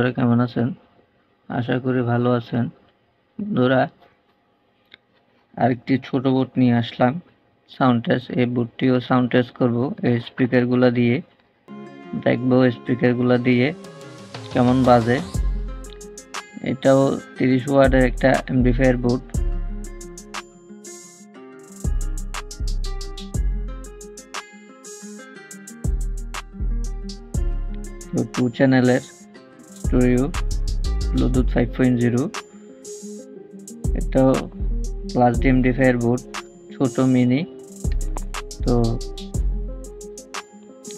বন্ধুরা কেমন আছেন? আশা করি ভালো আছেন। বন্ধুরা, আরেকটি ছোট বোর্ড নিয়ে আসলাম সাউন্ড টেস্ট। এই বোর্ডটিও সাউন্ড টেস্ট করব এই স্পিকারগুলো দিয়ে। দেখবো স্পিকারগুলো দিয়ে কেমন বাজে। এটাও 30 ওয়াটের একটা অ্যাম্পলিফায়ার বোর্ড। তো 2 চ্যানেলের স্টুডিও ব্লুটুথ 5.0। এটাও ক্লাস ডি অ্যাম্পলিফায়ার বোর্ড, ছোট মিনি। তো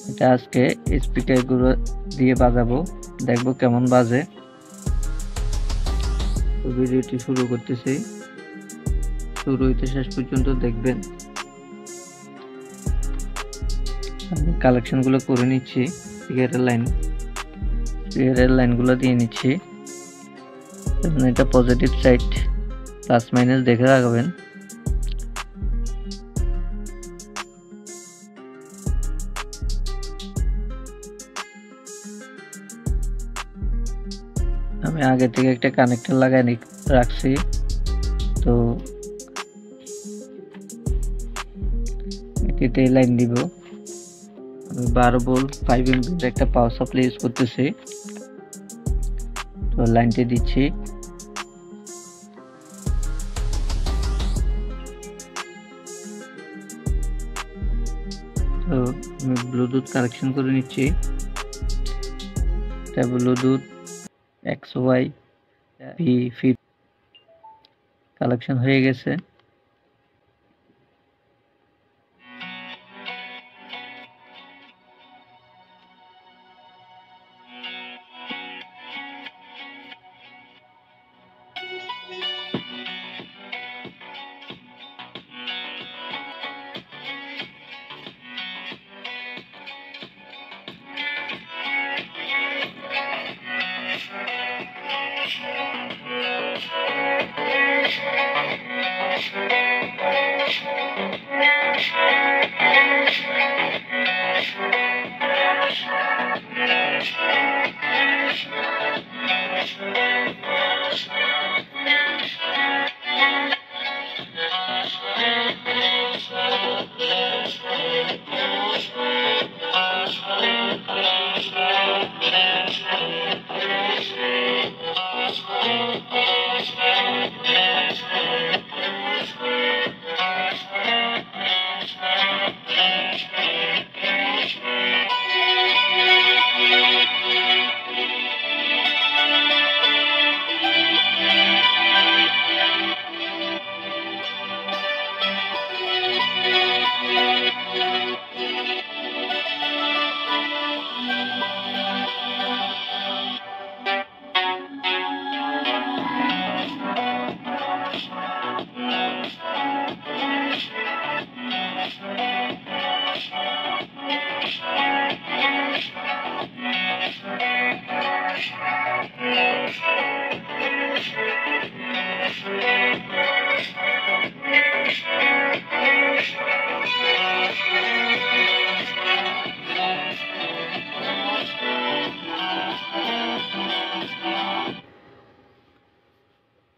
এটা আজকে স্পিকারগুলো দিয়ে বাজাবো, দেখবো কেমন বাজে। তো ভিডিওটি শুরু করতেছি, শুরু হইতে শেষ পর্যন্ত দেখবেন। আমি কালেকশনগুলো করে নিচ্ছি, স্পিকারের লাইনগুলো দিয়ে নিচ্ছি। এটা পজিটিভ সাইড, প্লাস মাইনাস দেখে রাখবেন। আমি আগে থেকে একটা কানেক্টর লাগাই রাখছি। তো এটিতে লাইন দিব। আমি 12 ভোল্ট 5 এমপির একটা পাওয়ার সাপ্লাই ইউজ করতেছি। তো লাইনটি দিচ্ছি। তো আমি ব্লুটুথ কানেকশন করে নিচ্ছি। এটা ব্লুটুথ XY P50 কালেকশন হয়ে গেছে।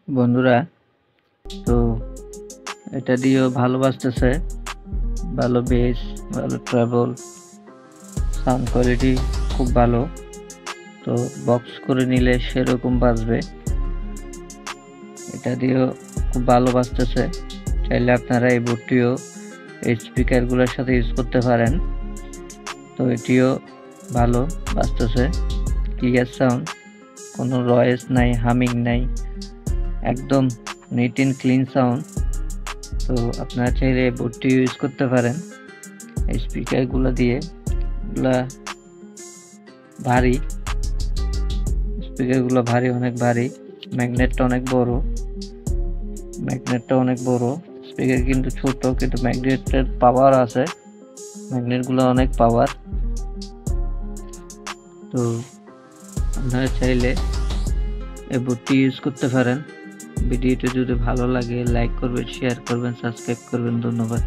বন্ধুরা, তো এটা দিয়েও ভালো বাজতেছে, ভালো বেস, ভালো ট্রাবল, সাউন্ড কোয়ালিটি খুব ভালো। তো বক্স করে নিলে সেরকম বাজবে। এটা দিয়েও খুব ভালো বাজতেছে। চাইলে আপনারা এই বোর্ডটিও এই স্পিকারগুলোর সাথে ইউজ করতে পারেন। তো এটিও ভালো বাজতেছে, ক্লিয়ার সাউন্ড, কোনো নয়েজ নাই, হামিং নাই, একদম নিট অ্যান্ড ক্লিন সাউন্ড। তো আপনারা চাইলে এই বোর্ডটি ইউজ করতে পারেন। এই স্পিকারগুলো দিয়ে, এগুলা ভারী, স্পিকারগুলো ভারী, অনেক ভারী। ম্যাগনেটটা অনেক বড়। স্পিকার কিন্তু ছোট, কিন্তু ম্যাগনেটের পাওয়ার আছে, ম্যাগনেটগুলো অনেক পাওয়ার। তো আপনারা চাইলে এই বোর্ডটি ইউজ করতে পারেন। ভিডিওটি যদি ভালো লাগে লাইক করবেন, শেয়ার করবেন, সাবস্ক্রাইব করবেন। ধন্যবাদ।